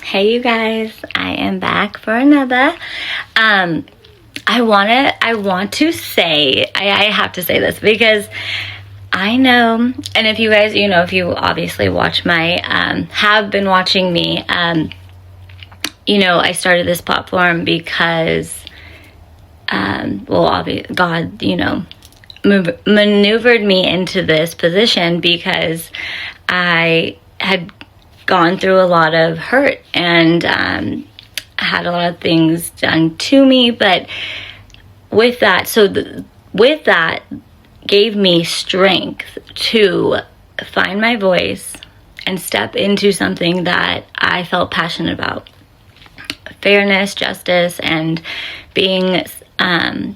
Hey you guys, I am back for another. I want to say, I have to say this because I know, and if you guys, if you obviously watch my, have been watching me, I started this platform because, God, maneuvered me into this position because I had gone through a lot of hurt and had a lot of things done to me, but with that, with that gave me strength to find my voice and step into something that I felt passionate about: fairness, justice, and being a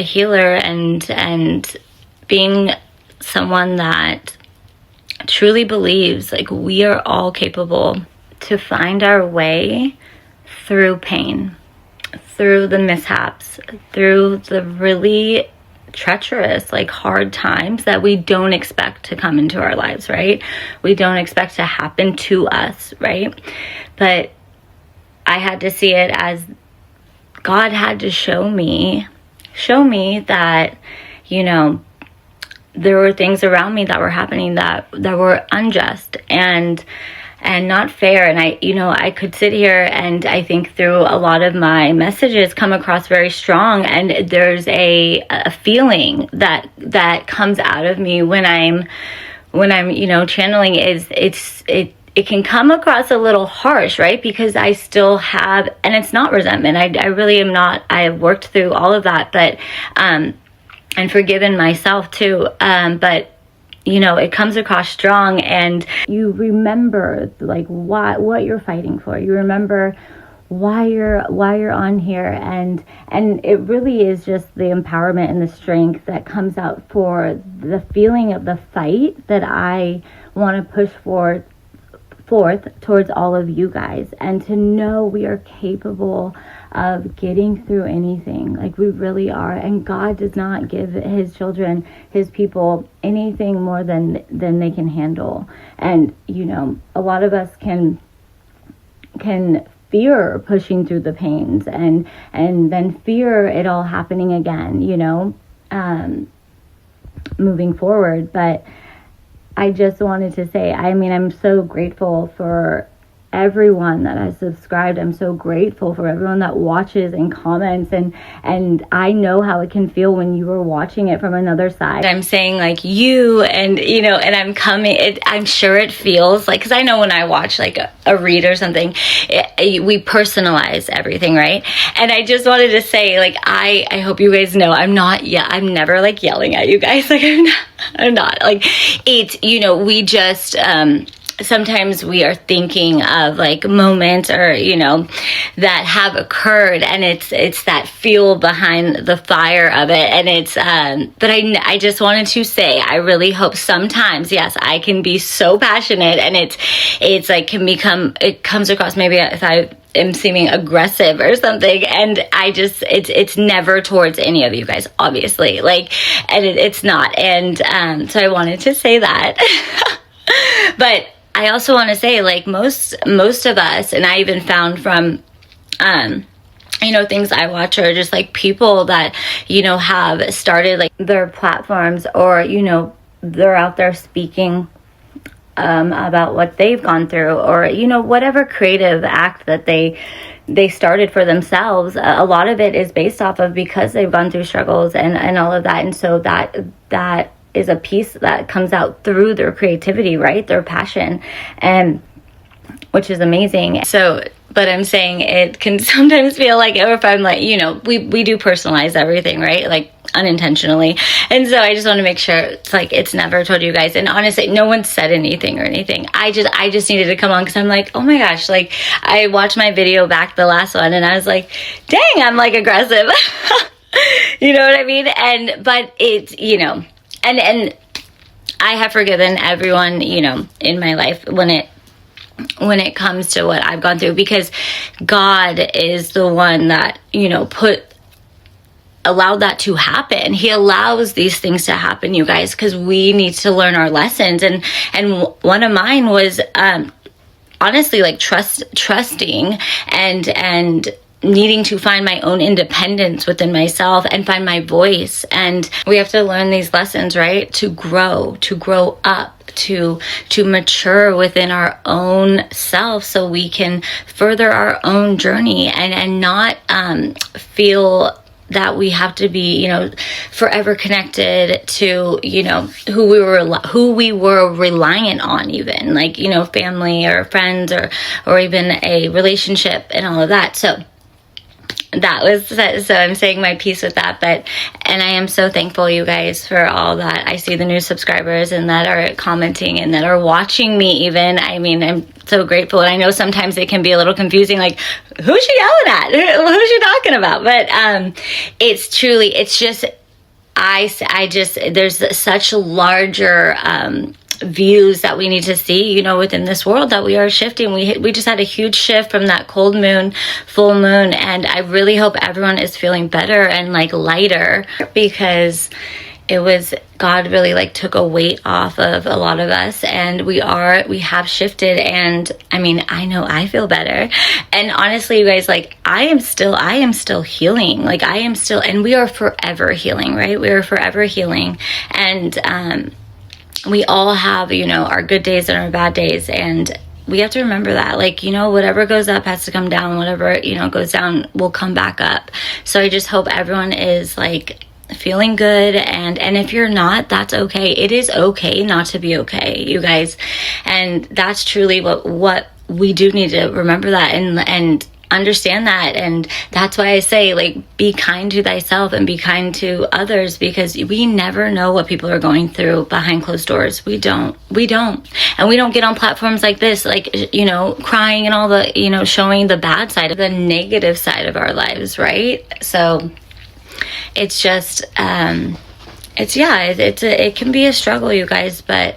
healer and being someone that truly believes like we are all capable to find our way through pain, through the mishaps, through the really treacherous, like hard times that we don't expect to come into our lives, right? We don't expect to happen to us, right? But I had to see it as God had to show me that, there were things around me that were happening that were unjust and not fair. And I could sit here and I think through a lot of my messages come across very strong. And there's a feeling that comes out of me when I'm channeling it can come across a little harsh, right? Because I still have, and it's not resentment. I really am not. I have worked through all of that, but, and forgiven myself too. But it comes across strong, and you remember like what you're fighting for. You remember why you're on here, and it really is just the empowerment and the strength that comes out for the feeling of the fight that I want to push forth towards all of you guys, and to know we are capable of getting through anything. Like we really are. And God does not give his children, his people, anything more than they can handle. And a lot of us can fear pushing through the pains and then fear it all happening again, moving forward. But I just wanted to say, I'm so grateful for everyone that has subscribed. I'm so grateful for everyone that watches and comments, and I know how it can feel when you are watching it from another side. I'm saying like you and and I'm sure it feels like, because I know when I watch like a read or something, we personalize everything, right? And I just wanted to say, like, I hope you guys know I'm never like yelling at you guys. Like I'm not like it's we just sometimes we are thinking of like moments or that have occurred, and it's that fuel behind the fire of it. And it's but I just wanted to say, I really hope sometimes, yes, I can be so passionate, and it's like it comes across maybe if I am seeming aggressive or something, and it's never towards any of you guys, obviously, like, and it's not. And so I wanted to say that. But I also want to say, like, most of us, and I even found from, things I watch, are just like people that, have started like their platforms, or, they're out there speaking about what they've gone through, or, whatever creative act that they started for themselves. A lot of it is based off of because they've gone through struggles and all of that. And so that is a piece that comes out through their creativity, right? Their passion, and which is amazing. So, but I'm saying it can sometimes feel like, or if I'm like, we do personalize everything, right? Like unintentionally. And so I just want to make sure it's like, it's never told you guys. And honestly, no one said anything or anything. I just needed to come on because I'm like, oh my gosh, like I watched my video back, the last one, and I was like, dang, I'm like aggressive. You know what I mean? But it's, and I have forgiven everyone, in my life when it comes to what I've gone through, because God is the one that, allowed that to happen. He allows these things to happen, you guys, because we need to learn our lessons. And one of mine was honestly like trusting and needing to find my own independence within myself and find my voice. And we have to learn these lessons, right? To grow up, to mature within our own self, so we can further our own journey and not feel that we have to be, forever connected to, who we were reliant on, even like, family or friends or even a relationship and all of that. So I'm saying my piece with that, and I am so thankful, you guys, for all that. I see the new subscribers and that are commenting and that are watching me even. I mean, I'm so grateful. And I know sometimes it can be a little confusing, like, who's she yelling at? Who's she talking about? But there's such larger views that we need to see, within this world that we are shifting. We just had a huge shift from that cold moon, full moon, and I really hope everyone is feeling better and like lighter, because it was God really like took a weight off of a lot of us, and we have shifted. And I mean, I know I feel better, and honestly, you guys, like I am still healing. Like I am still, and we are forever healing, right? We are forever healing, and we all have, our good days and our bad days, and we have to remember that, like, whatever goes up has to come down, whatever, goes down will come back up. So I just hope everyone is like feeling good, and if you're not, that's okay. It is okay not to be okay, you guys, and that's truly what we do need to remember, that and understand that. And that's why I say, like, be kind to thyself and be kind to others, because we never know what people are going through behind closed doors. We don't. And we don't get on platforms like this, like, crying and all the, showing the bad side, the negative side of our lives, right? So it's just, it can be a struggle, you guys, but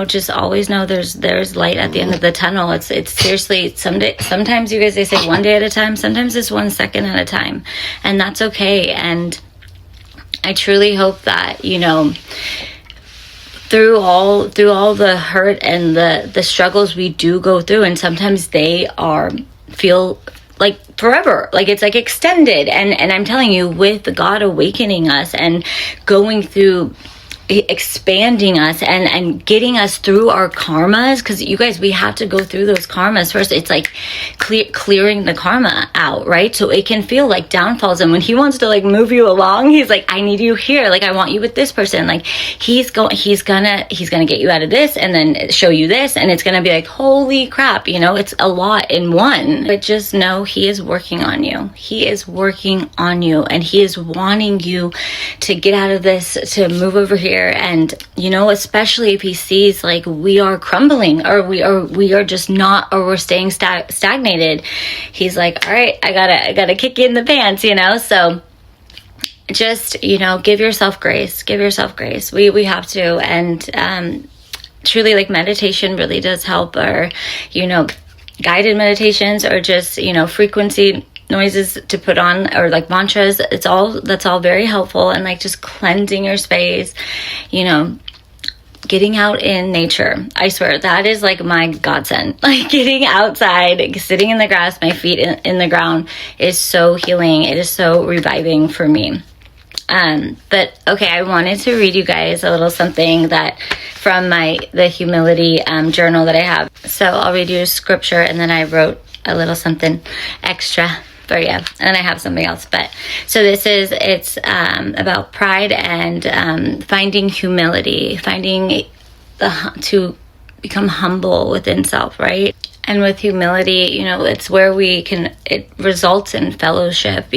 just always know there's light at the end of the tunnel. It's seriously, sometimes you guys, they say one day at a time, sometimes it's 1 second at a time, and that's okay. And I truly hope that, through all the hurt and the struggles we do go through, and sometimes they feel like forever, like it's like extended, and I'm telling you, with God awakening us and going through, expanding us and getting us through our karmas, because you guys, we have to go through those karmas first. It's like clearing the karma out, right? So it can feel like downfalls, and when he wants to like move you along, he's like, I need you here, like I want you with this person, like he's gonna get you out of this and then show you this, and it's gonna be like, holy crap, it's a lot in one. But just know he is working on you. He is working on you, and he is wanting you to get out of this, to move over here. And especially if he sees like we are crumbling, or we are just not, or we're staying stagnated, he's like, all right, I gotta kick you in the pants, so just give yourself grace. We have to. And truly, like, meditation really does help, or guided meditations, or just frequency noises to put on, or like mantras. That's all very helpful, and like just cleansing your space, getting out in nature. I swear that is like my godsend. Like getting outside, sitting in the grass, my feet in the ground is so healing. It is so reviving for me. But okay, I wanted to read you guys a little something that from the humility journal that I have. So I'll read you a scripture, and then I wrote a little something extra for you, and I have something else. But so it's about pride and finding humility, to become humble within self, right? And with humility, it's where it results in fellowship.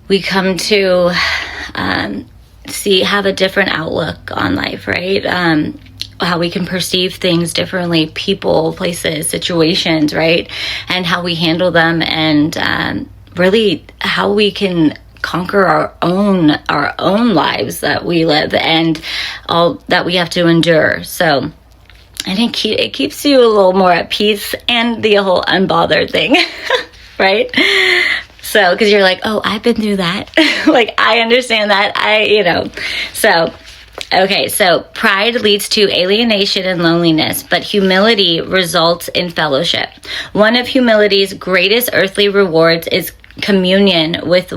We come to have a different outlook on life, right? How we can perceive things differently, people, places, situations, right? And how we handle them, and really how we can conquer our own lives that we live, and all that we have to endure. So I think it keeps you a little more at peace, and the whole unbothered thing, right? So, because you're like, oh, I've been through that. Like, I understand that. So Okay, so pride leads to alienation and loneliness, but humility results in fellowship. One of humility's greatest earthly rewards is communion with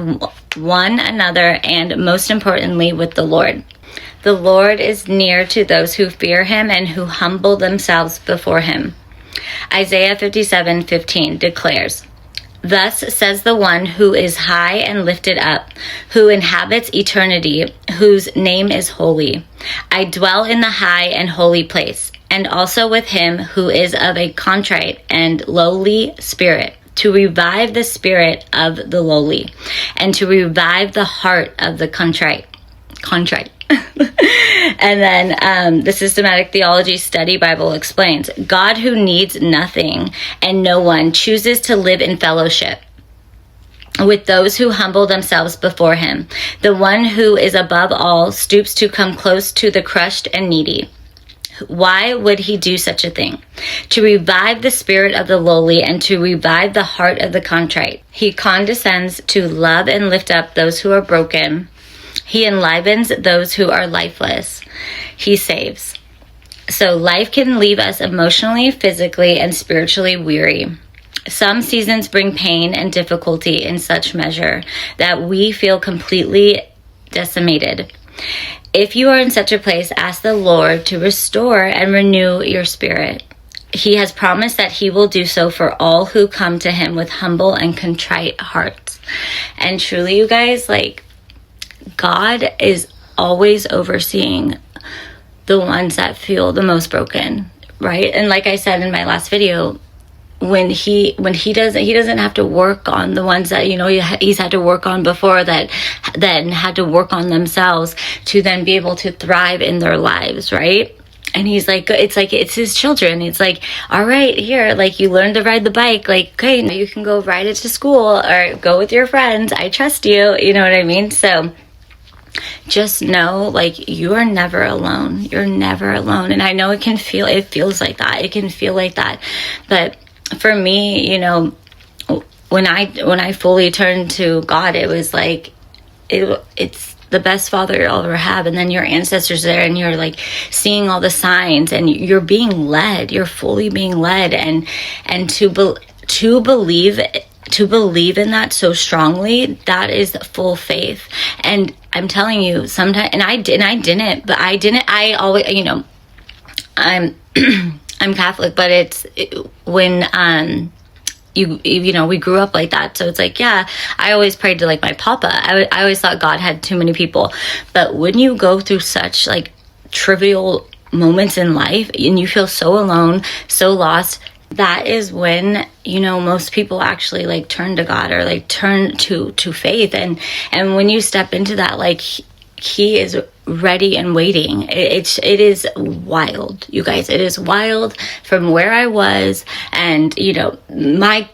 one another and, most importantly, with the Lord. The Lord is near to those who fear him and who humble themselves before him. Isaiah 57:15 declares, "Thus says the one who is high and lifted up, who inhabits eternity, whose name is holy. I dwell in the high and holy place, and also with him who is of a contrite and lowly spirit, to revive the spirit of the lowly, and to revive the heart of the contrite." And then the Systematic Theology Study Bible explains, God who needs nothing and no one chooses to live in fellowship with those who humble themselves before him. The one who is above all stoops to come close to the crushed and needy. Why would he do such a thing? To revive the spirit of the lowly and to revive the heart of the contrite. He condescends to love and lift up those who are broken. He enlivens those who are lifeless. He saves. So life can leave us emotionally, physically, and spiritually weary. Some seasons bring pain and difficulty in such measure that we feel completely decimated. If you are in such a place, ask the Lord to restore and renew your spirit. He has promised that he will do so for all who come to him with humble and contrite hearts. And truly, you guys, God is always overseeing the ones that feel the most broken, right? And like I said in my last video, when he doesn't have to work on the ones that, he's had to work on before, that then had to work on themselves to then be able to thrive in their lives, right? And he's it's his children. It's all right, here, you learned to ride the bike. Okay, now you can go ride it to school or go with your friends. I trust you. You know what I mean? So just know, you are never alone. You're never alone. And I know it feels like that. It can feel like that. But for me, when I fully turned to God, it was it's the best father you'll ever have. And then your ancestors there, and you're seeing all the signs, and you're being led. You're fully being led, and to believe in that so strongly, that is full faith. And I'm telling you, sometimes, I always, I'm Catholic, but when we grew up like that, so it's I always prayed to my papa. I always thought God had too many people. But when you go through such trivial moments in life and you feel so alone, so lost, that is when most people actually turn to God or turn to faith. And when you step into that, he is ready and waiting. It is wild, you guys. It is wild from where I was, and my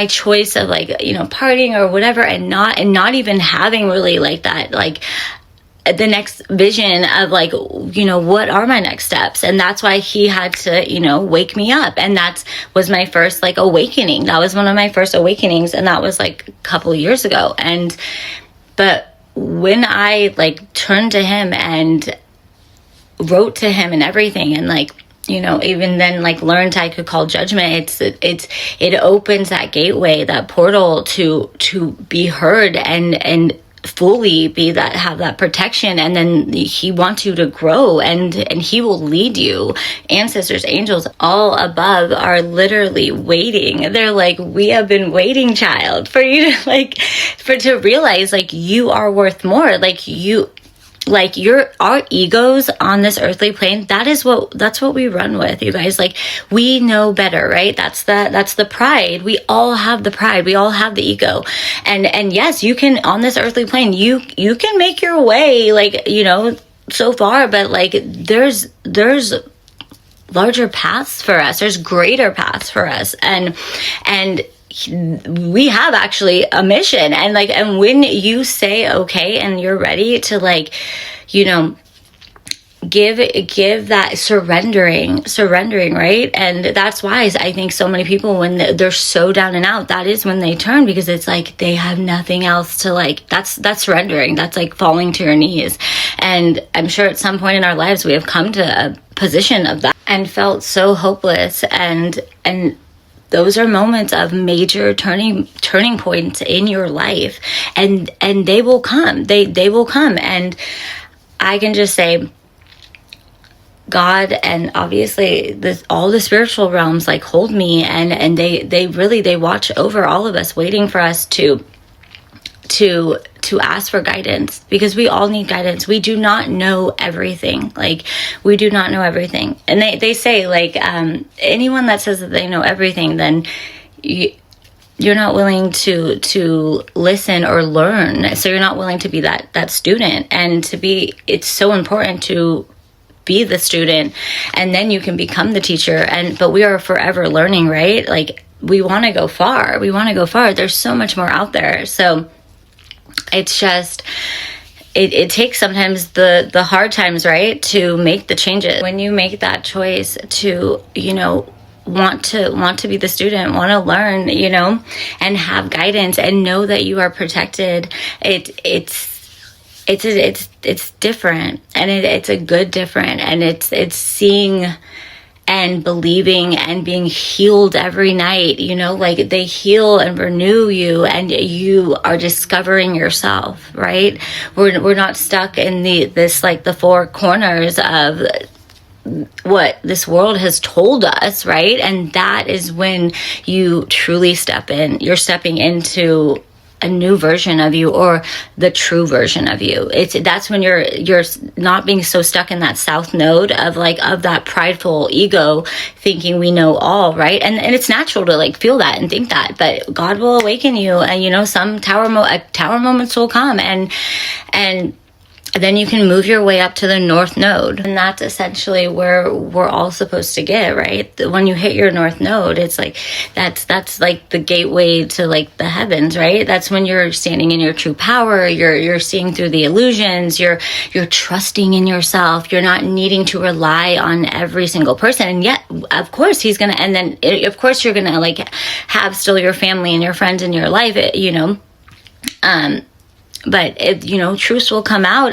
choice of partying or whatever, and not even having really that the next vision of what are my next steps. And that's why he had to wake me up, and that was my first awakening. That was one of my first awakenings, and that was a couple of years ago. But when I turned to him and wrote to him and everything, and even then learned I could call judgment, it opens that gateway, that portal to be heard and fully have that protection. And then he wants you to grow, and he will lead you. Ancestors, angels, all above are literally waiting. They're we have been waiting, child, for you to to realize you are worth more. Our egos on this earthly plane, that's what we run with, you guys. We know better, right? That's the pride. We all have the pride. We all have the ego. And yes, you can, on this earthly plane, you can make your way, so far, but there's larger paths for us. There's greater paths for us. And we have actually a mission, and when you say okay and you're ready to give that surrendering, right? And that's why I think so many people, when they're so down and out, that is when they turn, because it's like they have nothing else to, like, that's surrendering. That's like falling to your knees. And I'm sure at some point in our lives we have come to a position of that and felt so hopeless, and those are moments of major turning points in your life, and they will come. They will come. And I can just say, God and obviously all the spiritual realms like hold me, and they watch over all of us, waiting for us to ask for guidance, because we all need guidance. We do not know everything. Like, we do not know everything. And they say, like, anyone that says that they know everything, then you're not willing to listen or learn. So you're not willing to be that student, and it's so important to be the student, and then you can become the teacher. But we are forever learning, right? Like, we want to go far. There's so much more out there. So it's just, it takes sometimes the hard times, right, to make the changes. When you make that choice to, want to be the student, want to learn, and have guidance, and know that you are protected, it's different, and it's a good different, and it's seeing and believing and being healed every night, like they heal and renew you, and you are discovering yourself, right? We're not stuck in the four corners of what this world has told us, right? And that is when you truly step in. You're stepping into a new version of you, or the true version of you. That's when you're not being so stuck in that south node of that prideful ego, thinking we know all, right? And it's natural to like feel that and think that, but God will awaken you, and some tower moments will come, and then you can move your way up to the north node. And that's essentially where we're all supposed to get, right? When you hit your north node, it's like, that's like the gateway to like the heavens, right? That's when you're standing in your true power. You're seeing through the illusions. You're trusting in yourself. You're not needing to rely on every single person. And yet, of course, and then of course you're gonna like have still your family and your friends in your life, but truths will come out,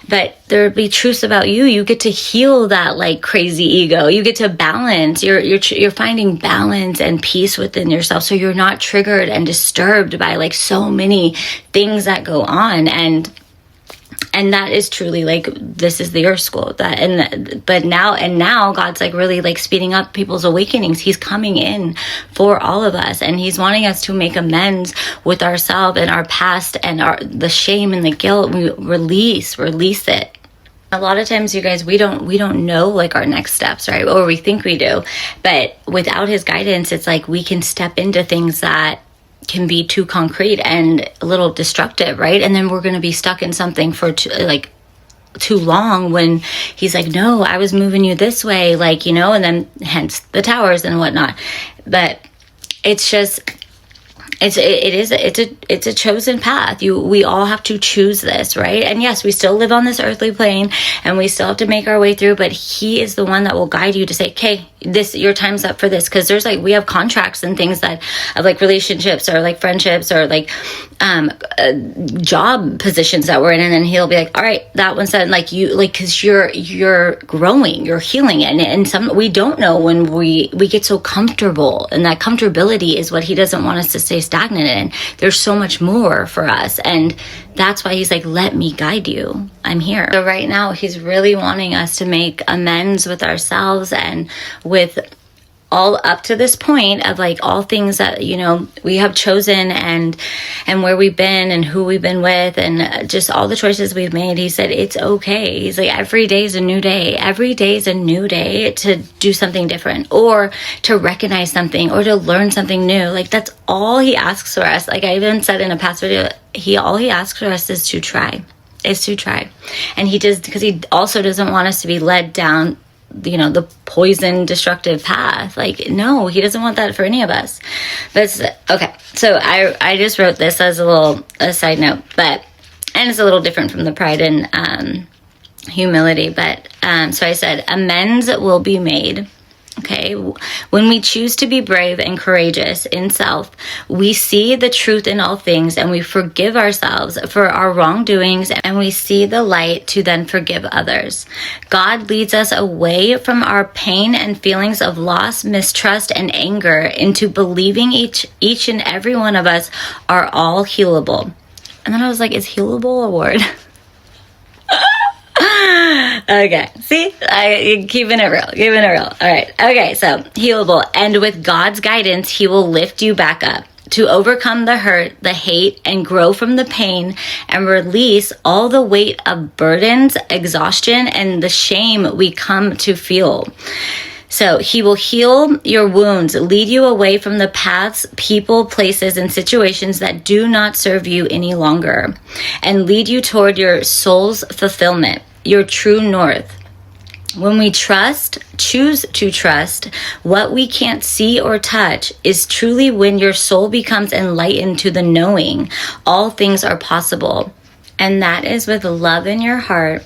but there'll be truths about you. You get to heal that like crazy ego. You get to balance. You're finding balance and peace within yourself, so you're not triggered and disturbed by like so many things that go on. And that is truly like, this is the earth school. But now God's like really like speeding up people's awakenings. He's coming in for all of us, and he's wanting us to make amends with ourselves and our past and the shame and the guilt. We release it. A lot of times, you guys, we don't know like our next steps, right? Or we think we do, but without his guidance, it's like we can step into things that can be too concrete and a little destructive, right? And then we're going to be stuck in something for too long, when he's like, no, I was moving you this way, and then hence the towers and whatnot. But it's just, it's a chosen path. We all have to choose this, right? And yes, we still live on this earthly plane, and we still have to make our way through, but he is the one that will guide you to say, okay, your time's up for this. Because there's like, we have contracts and things that of like relationships or like friendships or like job positions that we're in, and then he'll be like, all right, that one's done. Like because you're growing, you're healing, and we don't know when we get so comfortable, and that comfortability is what he doesn't want us to stay stagnant in. There's so much more for us, and that's why he's like, let me guide you. I'm here. So right now, he's really wanting us to make amends with ourselves and with all up to this point of like all things that, we have chosen and where we've been and who we've been with and just all the choices we've made. He said, it's okay. He's like, every day is a new day. Every day is a new day to do something different, or to recognize something, or to learn something new. Like, that's all he asks for us. Like I even said in a past video, all he asks for us is to try. And he does, because he also doesn't want us to be led down the poison destructive path. Like, no, he doesn't want that for any of us. But okay, so I just wrote this as a side note, and it's a little different from the pride and humility. But so I said, amends will be made. Okay, when we choose to be brave and courageous in self, we see the truth in all things and we forgive ourselves for our wrongdoings, and we see the light to then forgive others. God leads us away from our pain and feelings of loss, mistrust, and anger into believing each and every one of us are all healable. And then I was like, is healable a word? Okay, see, keeping it real. All right, okay, so healable, and with God's guidance, he will lift you back up to overcome the hurt, the hate, and grow from the pain and release all the weight of burdens, exhaustion, and the shame we come to feel. So he will heal your wounds, lead you away from the paths, people, places, and situations that do not serve you any longer, and lead you toward your soul's fulfillment, your true north. When we choose to trust what we can't see or touch is truly when your soul becomes enlightened to the knowing all things are possible. And that is with love in your heart,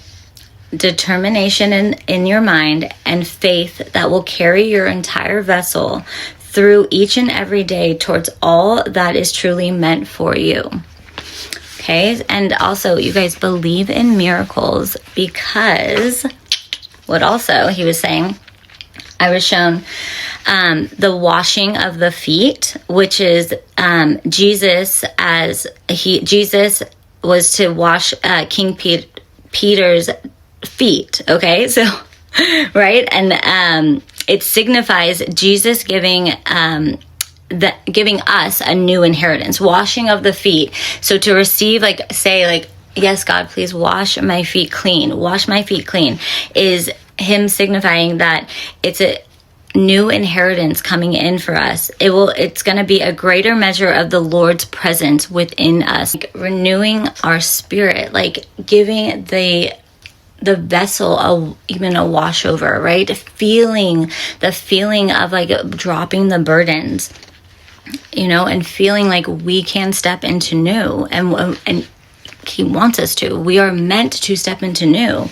determination in your mind, and faith that will carry your entire vessel through each and every day towards all that is truly meant for you. Okay, and also you guys believe in miracles, because what also he was saying, I was shown the washing of the feet, which is Jesus was to wash King Peter's feet. Okay, so right, and it signifies Jesus giving us a new inheritance, washing of the feet. So to receive, yes, God, please wash my feet clean, is him signifying that it's a new inheritance coming in for us. It's going to be a greater measure of the Lord's presence within us, renewing our spirit, giving the vessel even a washover, right? The feeling of dropping the burdens, and feeling like we can step into new, and he wants us to. We are meant to step into new.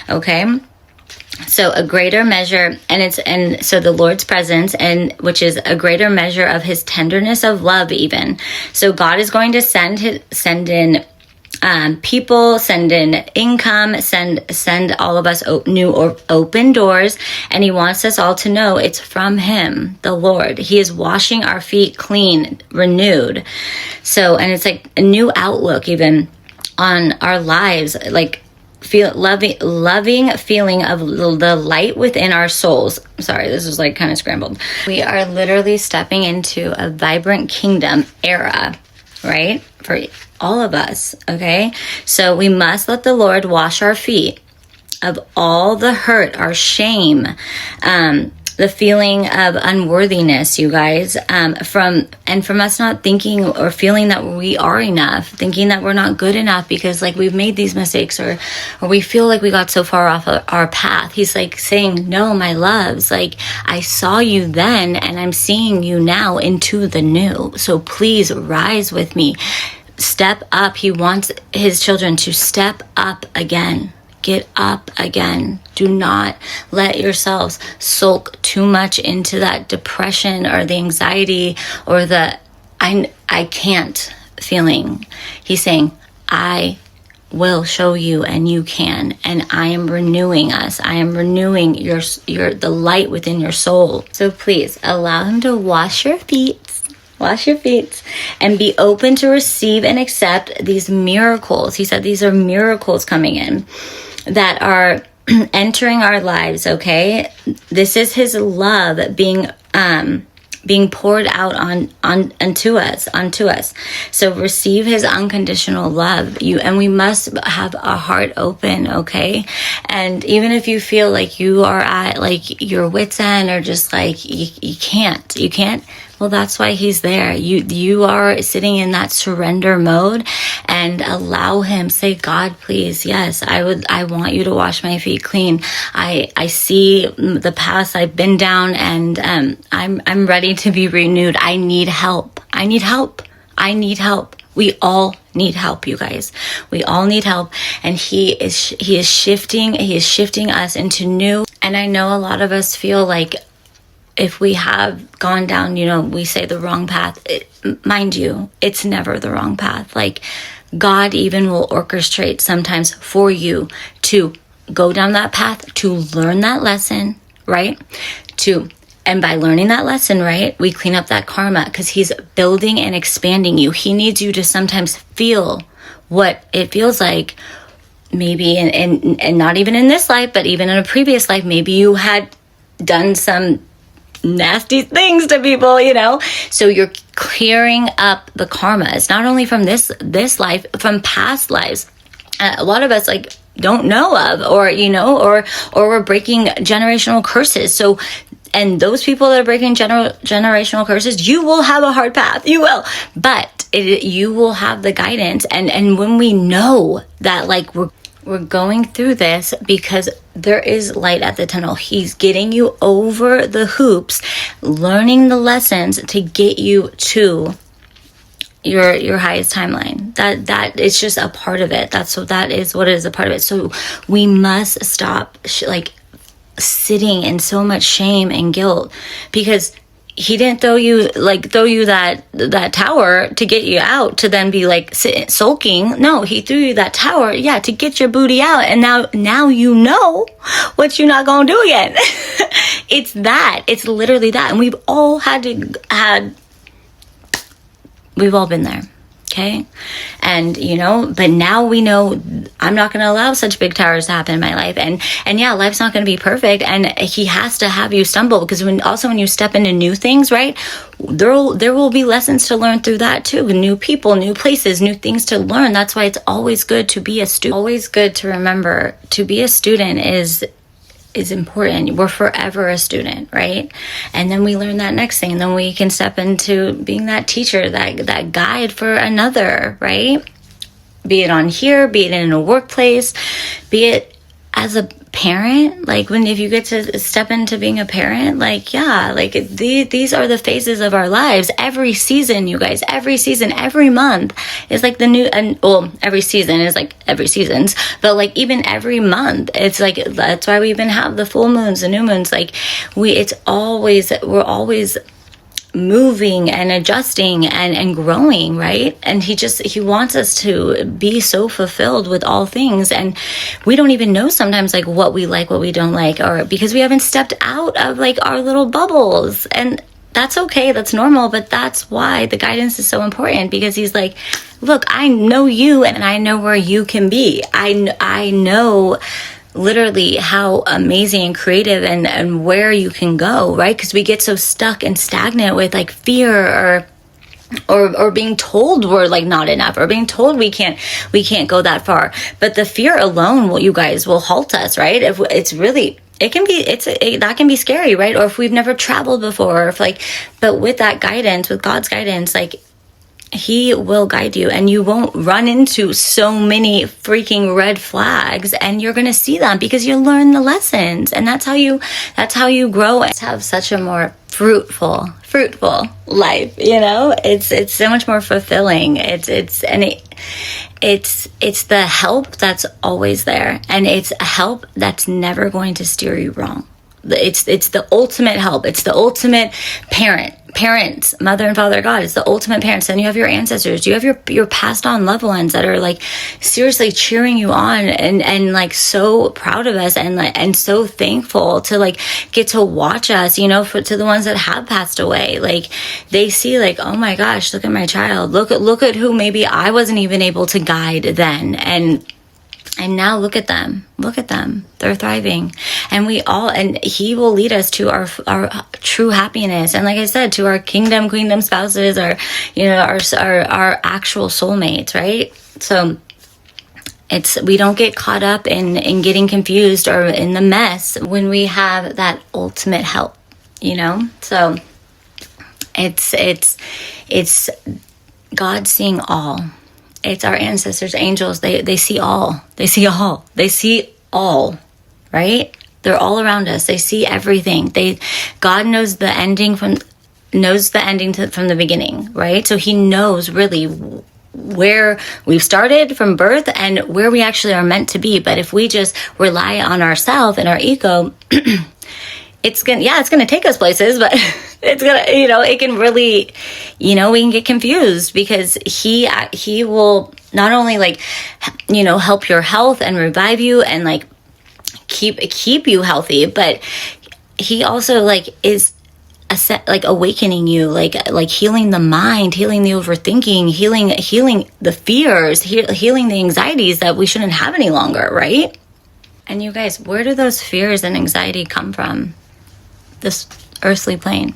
Okay, so a greater measure, and so the Lord's presence, and which is a greater measure of his tenderness of love, even. So God is going to send in people, send in income, send all of us new or open doors, and he wants us all to know it's from him, the Lord. He is washing our feet clean, renewed. So, and it's like a new outlook even on our lives, loving feeling of the light within our souls. Sorry, this was kind of scrambled. We are literally stepping into a vibrant kingdom era, right? For all of us, okay? So we must let the Lord wash our feet of all the hurt, our shame, the feeling of unworthiness, you guys, from us not thinking or feeling that we are enough, thinking that we're not good enough because we've made these mistakes, or we feel like we got so far off of our path. He's saying, no, my loves, I saw you then and I'm seeing you now into the new. So please rise with me. Step up. He wants his children to step up again. Get up again. Do not let yourselves sulk too much into that depression or the anxiety or the I can't feeling. He's saying, I will show you and you can, and I am renewing us. I am renewing the light within your soul. So please allow him to wash your feet. Wash your feet and be open to receive and accept these miracles. He said these are miracles coming in that are entering our lives, okay? This is his love being poured out onto us. So receive his unconditional love. And we must have a heart open, okay? And even if you feel like you are at your wit's end, or just you can't. Well, that's why he's there. You are sitting in that surrender mode, and allow him. Say, God, please, yes, I want you to wash my feet clean. I see the paths I've been down, and I'm ready to be renewed. I need help. We all need help, you guys. We all need help. And he is shifting us into new. And I know a lot of us feel like if we have gone down, we say the wrong path. Mind you, it's never the wrong path. Like, God even will orchestrate sometimes for you to go down that path, to learn that lesson, right? And by learning that lesson, right, we clean up that karma, because he's building and expanding you. He needs you to sometimes feel what it feels like, maybe and not even in this life, but even in a previous life, maybe you had done some nasty things to people, so you're clearing up the karma. It's not only from this life, from past lives. A lot of us don't know of, or we're breaking generational curses. So, and those people that are breaking generational curses, you will have a hard path. You will, but you will have the guidance. And when we know that, we're going through this because there is light at the tunnel. He's getting you over the hoops, learning the lessons to get you to your highest timeline. That is just a part of it. That is what is a part of it. So we must stop sitting in so much shame and guilt, because he didn't throw you that tower to get you out to then be sulking. No, he threw you that tower, to get your booty out. And now you know what you're not gonna do again. It's literally that. And we've all we've all been there. Okay. And, but now we know I'm not going to allow such big towers to happen in my life. And yeah, life's not going to be perfect. And he has to have you stumble, because when you step into new things, right, there will be lessons to learn through that too. New people, new places, new things to learn. That's why it's always good to be a student. Always good to remember to be a student is important. We're forever a student, right? And then we learn that next thing, and then we can step into being that teacher, that guide for another, right? Be it on here, be it in a workplace, be it as a parent. If you get to step into being a parent, these are the phases of our lives. Every season, you guys, every season, every month is the new, and every season is every season's, but even every month, it's that's why we even have the full moons, the new moons. We're always moving and adjusting and growing, right? And he wants us to be so fulfilled with all things, and we don't even know sometimes what we like, what we don't like, or because we haven't stepped out of our little bubbles. And that's okay, that's normal, but that's why the guidance is so important, because he's look, I know you, and I know where you can be. I know literally how amazing and creative and where you can go, right? Because we get so stuck and stagnant with fear or being told we're not enough, or being told we can't go that far. But the fear alone will halt us, right? If it's really, that can be scary, right? Or if we've never traveled before, but with that guidance, with God's guidance, he will guide you, and you won't run into so many freaking red flags, and you're going to see them because you learn the lessons. And that's how you grow and have such a more fruitful life. It's so much more fulfilling. It's the help that's always there, and it's a help that's never going to steer you wrong. It's the ultimate help. It's the ultimate parents, mother and father, God. It's the ultimate parents. Then you have your ancestors. You have your passed on loved ones that are seriously cheering you on and so proud of us and so thankful to get to watch us, to the ones that have passed away. They see oh my gosh, look at my child. Look at who maybe I wasn't even able to guide then. And now look at them. They're thriving. And he will lead us to our true happiness. And like I said, to our kingdom spouses, our actual soulmates, right? So we don't get caught up in getting confused or in the mess when we have that ultimate help, So it's God seeing all. It's our ancestors, angels. They see all. They see all, right? They're all around us. They see everything. God knows the ending from the beginning, right? So he knows really where we've started from birth and where we actually are meant to be. But if we just rely on ourselves and our ego, it's gonna take us places, but it's gonna, it can really, we can get confused, because he will not only like, help your health and revive you and like keep you healthy, but he also like is awakening you, like healing the mind, healing the overthinking, healing the fears, healing the anxieties that we shouldn't have any longer, right? And you guys, where do those fears and anxiety come from? This earthly plane.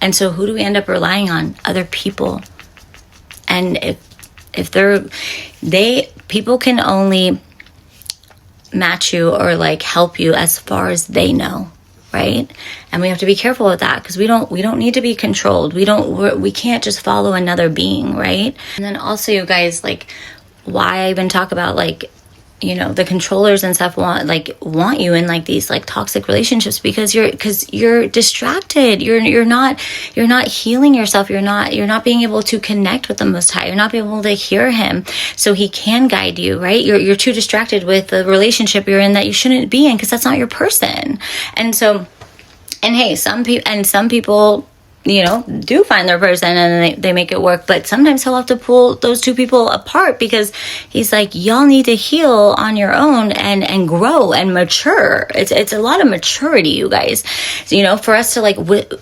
And so who do we end up relying on? Other people. And if people can only match you or like help you as far as they know, right? And we have to be careful with that, because we don't need to be controlled. We can't just follow another being, right? And then also, you guys, like, why I even talk about like, the controllers and stuff want you in like these like toxic relationships, because you're distracted. You're not healing yourself. You're not being able to connect with the Most High. You're not being able to hear Him, so He can guide you, right? You're too distracted with the relationship you're in that you shouldn't be in, because that's not your person. And so, and hey, some people do find their person and they make it work, but sometimes He'll have to pull those two people apart, because He's like, y'all need to heal on your own and grow and mature. It's a lot of maturity, you guys, for us to like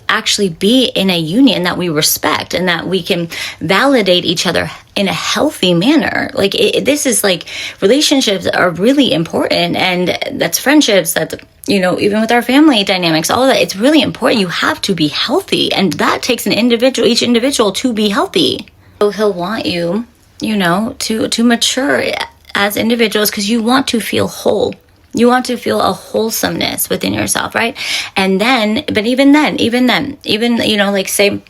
actually be in a union that we respect and that we can validate each other in a healthy manner. Like this is like, relationships are really important, and that's friendships, that's even with our family dynamics, all of that, it's really important. You have to be healthy, and that takes each individual to be healthy. So He'll want you, to mature as individuals, because you want to feel whole. You want to feel a wholesomeness within yourself, right? And then, but even then, like say,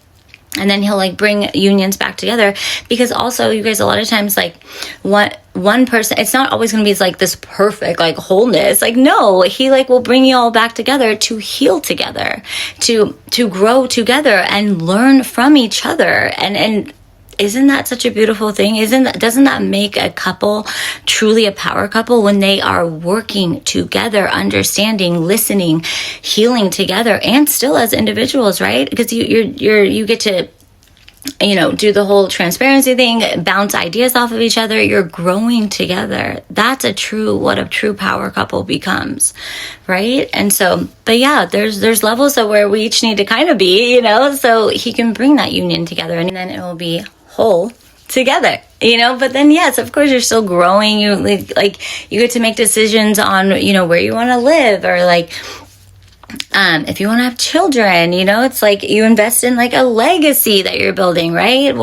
and then He'll like bring unions back together, because also, you guys, a lot of times like one person, it's not always going to be like this perfect like wholeness. Like, no, He like will bring you all back together to heal together, to grow together and learn from each other. And isn't that such a beautiful thing? Doesn't that make a couple truly a power couple, when they are working together, understanding, listening, healing together, and still as individuals, right? Because you get to do the whole transparency thing, bounce ideas off of each other. You're growing together. That's what a true power couple becomes, right? And so, but yeah, there's levels of where we each need to kind of be, so He can bring that union together, and then it will be whole together, but then yes, of course, you're still growing. You like you get to make decisions on where you want to live, or like if you want to have children, it's like you invest in like a legacy that you're building, right?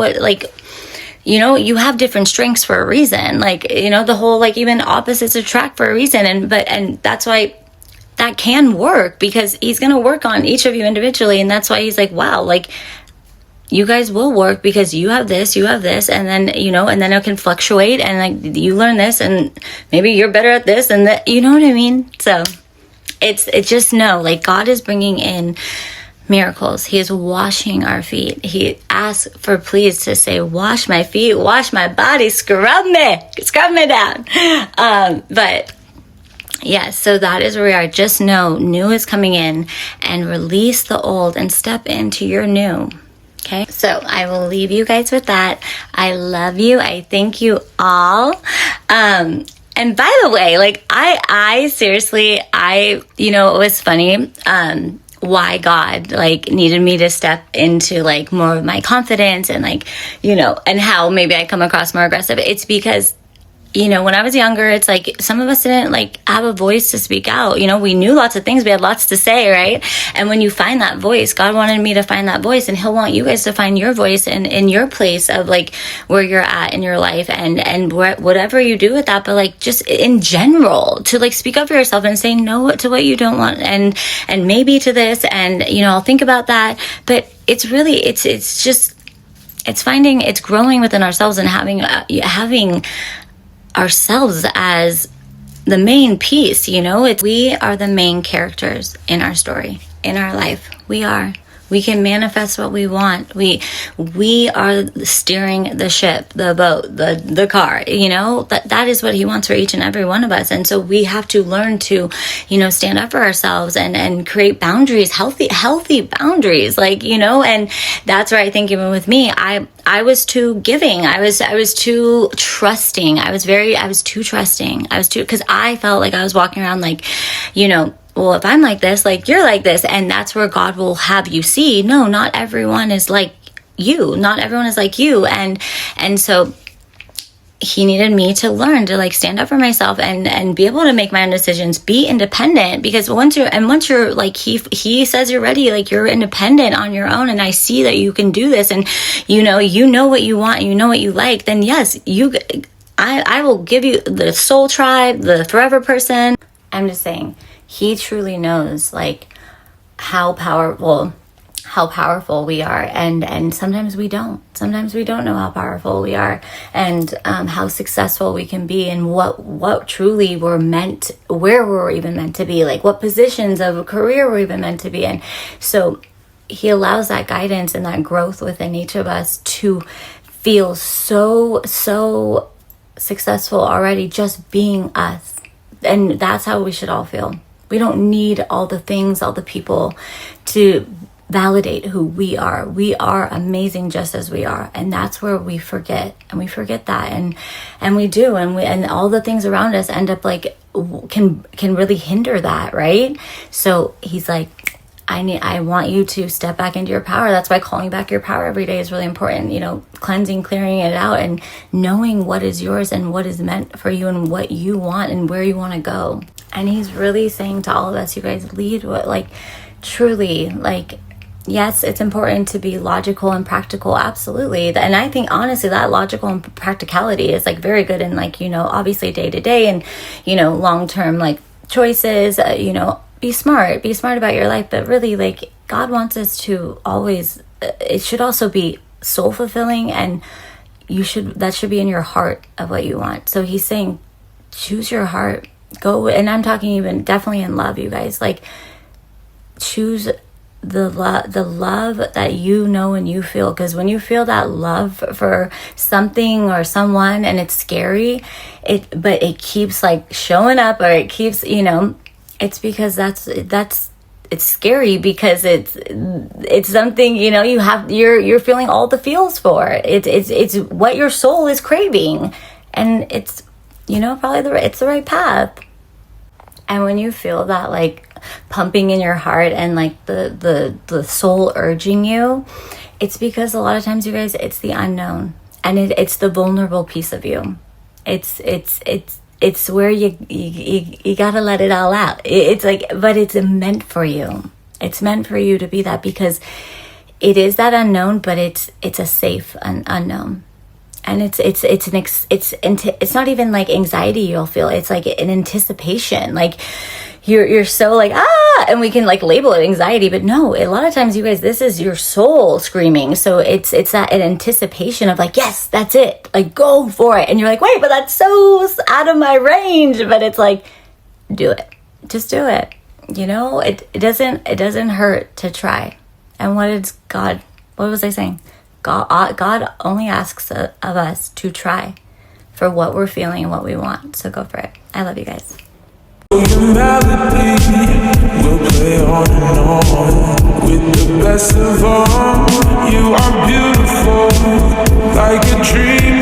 You have different strengths for a reason, like the whole like even opposites attract for a reason, and that's why that can work, because He's going to work on each of you individually. And that's why He's like, wow, like you guys will work, because you have this, and then and then it can fluctuate, and like you learn this, and maybe you're better at this, and that, what I mean? So it's just like God is bringing in miracles. He is washing our feet. He asks for please to say, wash my feet, wash my body, scrub me down. But yes, so that is where we are. Just know new is coming in, and release the old and step into your new. Okay, so I will leave you guys with that. I love you. I thank you all. And by the way, like I seriously, it was funny, why God like needed me to step into like more of my confidence and like, and how maybe I come across more aggressive. It's because when I was younger, it's like some of us didn't like have a voice to speak out. We knew lots of things. We had lots to say, right? And when you find that voice, God wanted me to find that voice, and He'll want you guys to find your voice in your place of like where you're at in your life, and whatever you do with that, but like just in general, to like speak up for yourself and say no to what you don't want, and maybe to this, and I'll think about that. But it's really, it's growing within ourselves, and having ourselves as the main piece. We are the main characters in our story, in our life. We We can manifest what we want. We are steering the ship, the boat, the car, that is what he wants for each and every one of us. And so we have to learn to, stand up for ourselves and create boundaries, healthy boundaries, and that's where I think even with me, I was too giving. I was too trusting. I was too trusting. Because I felt like I was walking around like, well, if I'm like this, like you're like this. And that's where God will have you see, no, not everyone is like you. Not everyone is like you. And so he needed me to learn to stand up for myself and be able to make my own decisions, be independent, because once you're like, he says you're ready, you're independent on your own. And I see that you can do this, and you know what you want, you know what you like, then yes, I will give you the soul tribe, the forever person. I'm just saying, he truly knows how powerful we are, and sometimes we don't know how powerful we are, and how successful we can be, and what truly where we're even meant to be, what positions of a career we're even meant to be in. So he allows that guidance and that growth within each of us to feel so successful already, just being us. And that's how we should all feel. We don't need all the things, all the people to validate who we are. We are amazing just as we are. And that's where we forget. And we forget that. And we do. And all the things around us end up can really hinder that, right? So he's like, I want you to step back into your power. That's why calling back your power every day is really important. Cleansing, clearing it out, and knowing what is yours and what is meant for you and what you want and where you want to go. And he's really saying to all of us, you guys, lead truly, yes, it's important to be logical and practical. Absolutely. And I think honestly that logical and practicality is very good in obviously day to day and, long-term choices, be smart about your life. But really God wants us to always, it should also be soul fulfilling, and that should be in your heart of what you want. So he's saying, choose your heart, go. And I'm talking even definitely in love, you guys, choose the love that and you feel, because when you feel that love for something or someone and it's scary, but it keeps showing up, or it keeps, it's because it's scary, because it's something, you're feeling all the feels for. It's what your soul is craving, and it's, probably it's the right path. And when you feel that pumping in your heart and the soul urging you, it's because a lot of times, you guys, it's the unknown, and it's the vulnerable piece of you. It's where you gotta let it all out. But it's meant for you. It's meant for you to be that, because it is that unknown, but it's a safe unknown. And it's not even anxiety you'll feel. It's an anticipation. You're so and we can label it anxiety, but no, a lot of times, you guys, this is your soul screaming. So it's that an anticipation of yes, that's it, go for it. And you're wait, but that's so out of my range. But it's do it, just do it. It doesn't hurt to try. And what was I saying? God only asks of us to try for what we're feeling and what we want. So go for it. I love you guys. The melody will play on and on with the best of all. You are beautiful, like a dream.